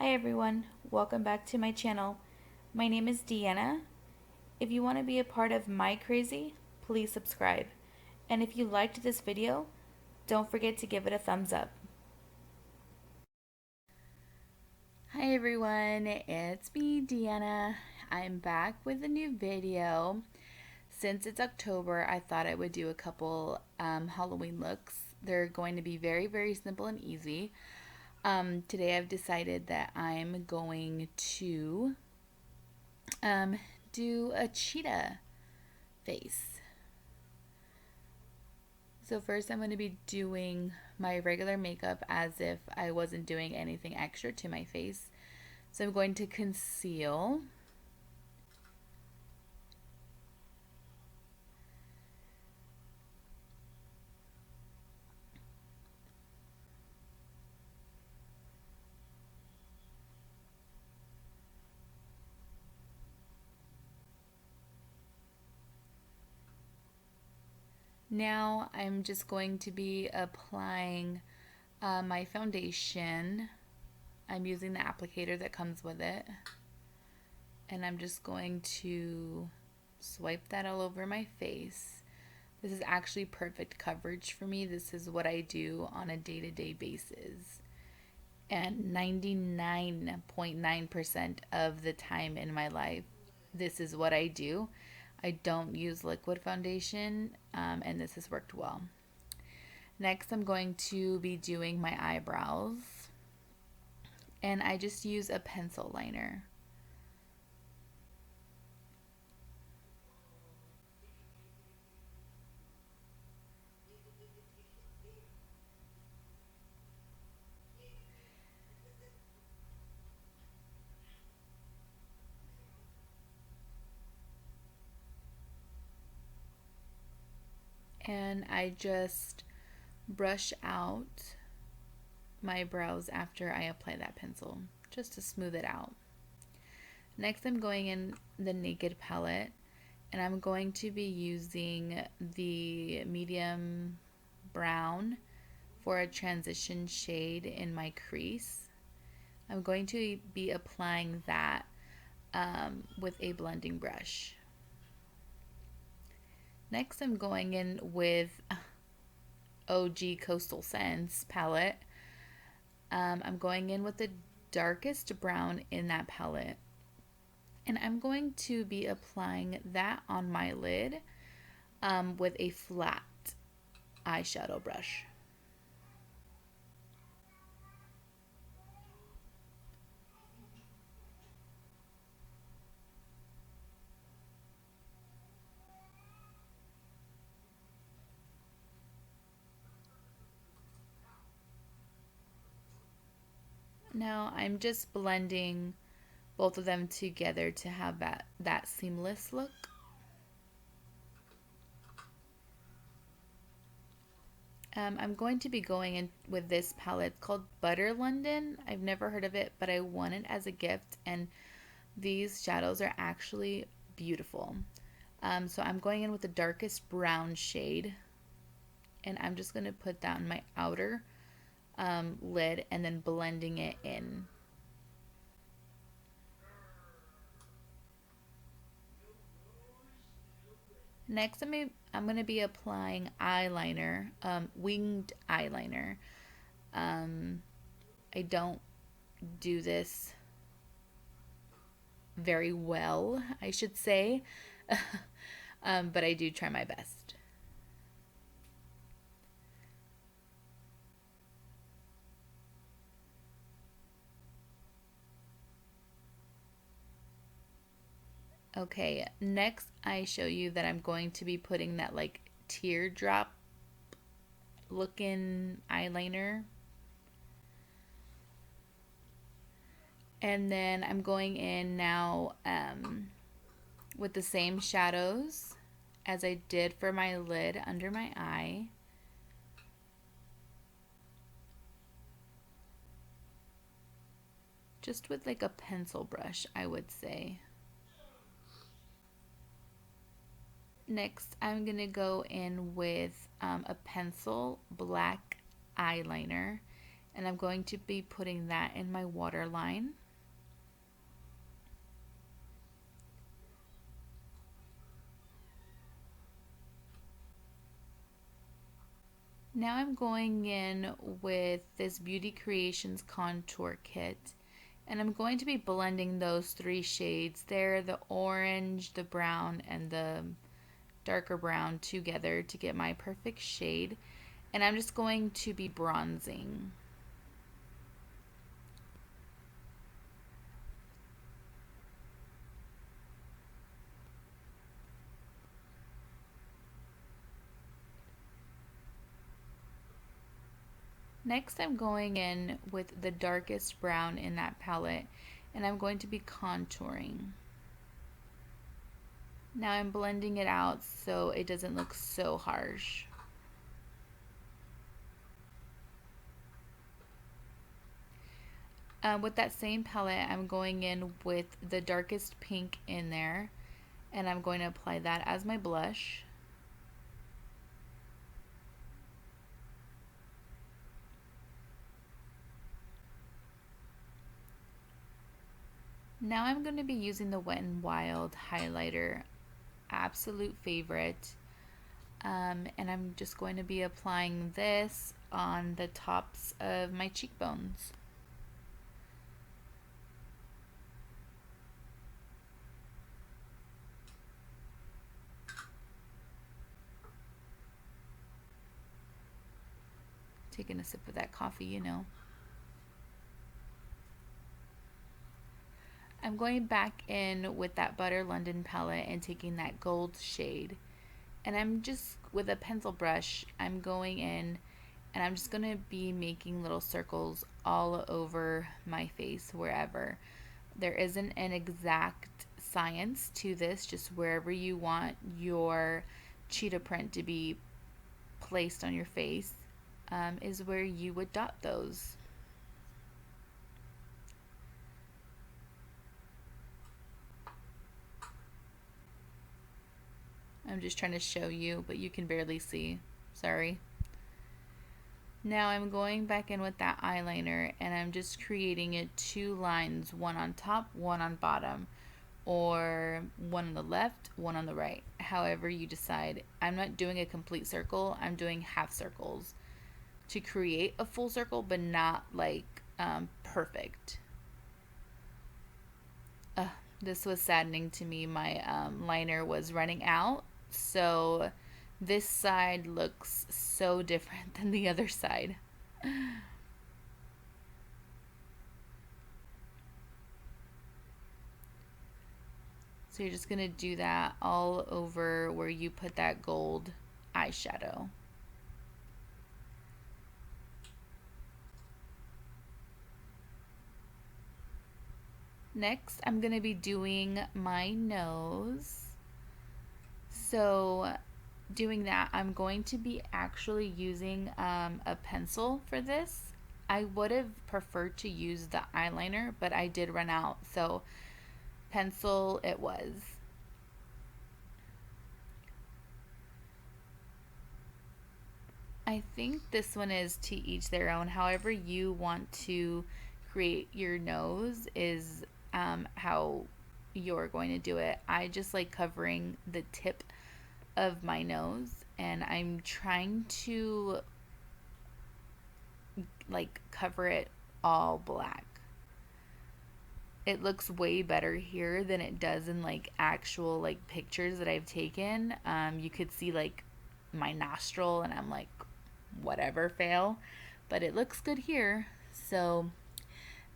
Hi everyone, welcome back to my channel. My name is Deanna. If you want to be a part of my crazy, please subscribe. And if you liked this video, don't forget to give it a thumbs up. Hi everyone, it's me Deanna. I'm back with a new video. Since it's October, I thought I would do a couple Halloween looks. They're going to be very simple and easy. Today I've decided that I'm going to do a cheetah face. So first I'm going to be doing my regular makeup as if I wasn't doing anything extra to my face. So I'm going to conceal. Now I'm just going to be applying my foundation. I'm using the applicator that comes with it. And I'm just going to swipe that all over my face. This is actually perfect coverage for me. This is what I do on a day-to-day basis. And 99.9% of the time in my life, this is what I do. I don't use liquid foundation, and this has worked well. Next, I'm going to be doing my eyebrows. And I just use a pencil liner. And I just brush out my brows after I apply that pencil, just to smooth it out. Next, I'm going in the Naked palette, and I'm going to be using the medium brown for a transition shade in my crease. I'm going to be applying that with a blending brush. Next, I'm going in with OG Coastal Scents palette. I'm going in with the darkest brown in that palette. And I'm going to be applying that on my lid with a flat eyeshadow brush. Now I'm just blending both of them together to have that seamless look. I'm going to be going in with this palette called Butter London. I've never heard of it, but I won it as a gift, and these shadows are actually beautiful. So I'm going in with the darkest brown shade, and I'm just going to put that on my outer lid and then blending it in. Next, I'm going to be applying eyeliner, winged eyeliner. I don't do this very well, I should say, but I do try my best. Okay, next I show you that I'm going to be putting that like teardrop looking eyeliner. And then I'm going in now with the same shadows as I did for my lid under my eye. Just with like a pencil brush, I would say. Next, I'm going to go in with a pencil black eyeliner, and And I'm going to be putting that in my waterline. Now I'm going in with this Beauty Creations contour kit, and I'm going to be blending those three shades there, the orange, the brown, and the darker brown together to get my perfect shade. And I'm just going to be bronzing. Next, I'm going in with the darkest brown in that palette, and I'm going to be contouring. Now I'm blending it out so it doesn't look so harsh. With that same palette, I'm going in with the darkest pink in there, and I'm going to apply that as my blush. Now I'm going to be using the Wet n Wild highlighter, absolute favorite, and I'm just going to be applying this on the tops of my cheekbones. Taking a sip of that coffee, you know. I'm going back in with that Butter London palette and taking that gold shade. And I'm just, with a pencil brush, I'm going in and I'm just going to be making little circles all over my face, wherever. There isn't an exact science to this, just wherever you want your cheetah print to be placed on your face is where you would dot those. I'm just trying to show you, but you can barely see. Sorry. Now I'm going back in with that eyeliner and I'm just creating it two lines, one on top, one on bottom, or one on the left, one on the right, however you decide. I'm not doing a complete circle, I'm doing half circles to create a full circle, but not like perfect. This was saddening to me. My liner was running out, so this side looks so different than the other side. So you're just going to do that all over where you put that gold eyeshadow. Next, I'm going to be doing my nose. So doing that, I'm going to be actually using a pencil for this. I would have preferred to use the eyeliner, but I did run out, so pencil it was. I think this one is to each their own. However you want to create your nose is how you're going to do it. I just like covering the tip of my nose, and I'm trying to like cover it all black. It looks way better here than it does in like actual like pictures that I've taken. You could see like my nostril and I'm like, whatever, fail, but it looks good here. So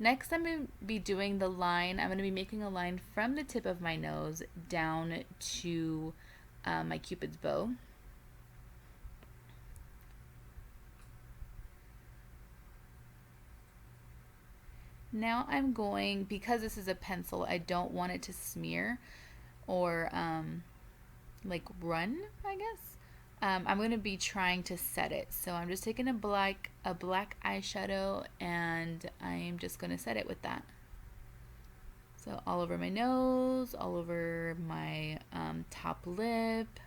next I'm going to be doing the line. I'm going to be making a line from the tip of my nose down to my Cupid's bow. Now I'm going, because this is a pencil, I don't want it to smear or like run, I guess. I'm going to be trying to set it. So I'm just taking a black eyeshadow and I'm just going to set it with that. So all over my nose, all over my top lip.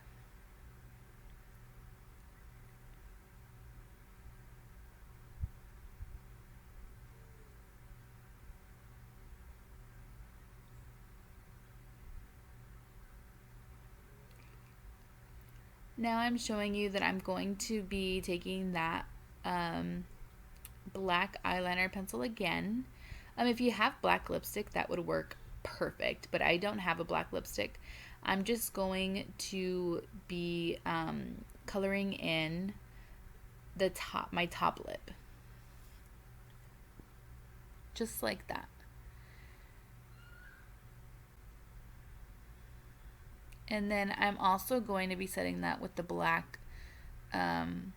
Now I'm showing you that I'm going to be taking that black eyeliner pencil again. If you have black lipstick, that would work perfect, but I don't have a black lipstick. I'm just going to be coloring in my top lip. Just like that. And then I'm also going to be setting that with the black eyeshadow.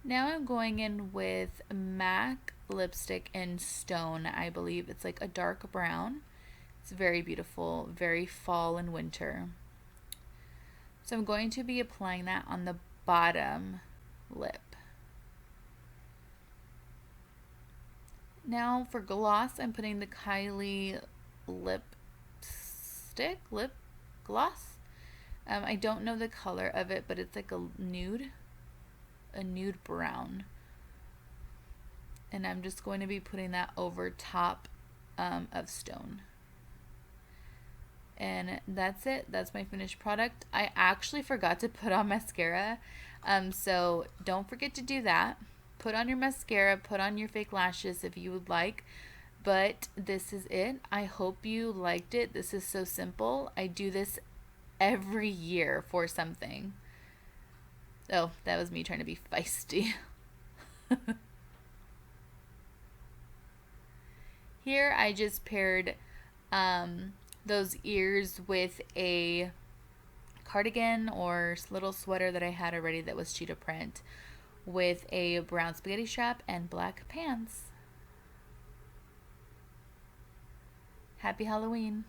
Now I'm going in with MAC lipstick in Stone. I believe it's like a dark brown. It's very beautiful, very fall and winter. So I'm going to be applying that on the bottom lip. Now for gloss, I'm putting the Kylie lip gloss. I don't know the color of it, but it's like a nude brown. And I'm just going to be putting that over top of Stone. And that's it. That's my finished product. I actually forgot to put on mascara. So don't forget to do that. Put on your mascara, put on your fake lashes if you would like. But this is it. I hope you liked it. This is so simple. I do this every year for something. Oh, that was me trying to be feisty. Here I just paired those ears with a cardigan or little sweater that I had already that was cheetah print with a brown spaghetti strap and black pants. Happy Halloween.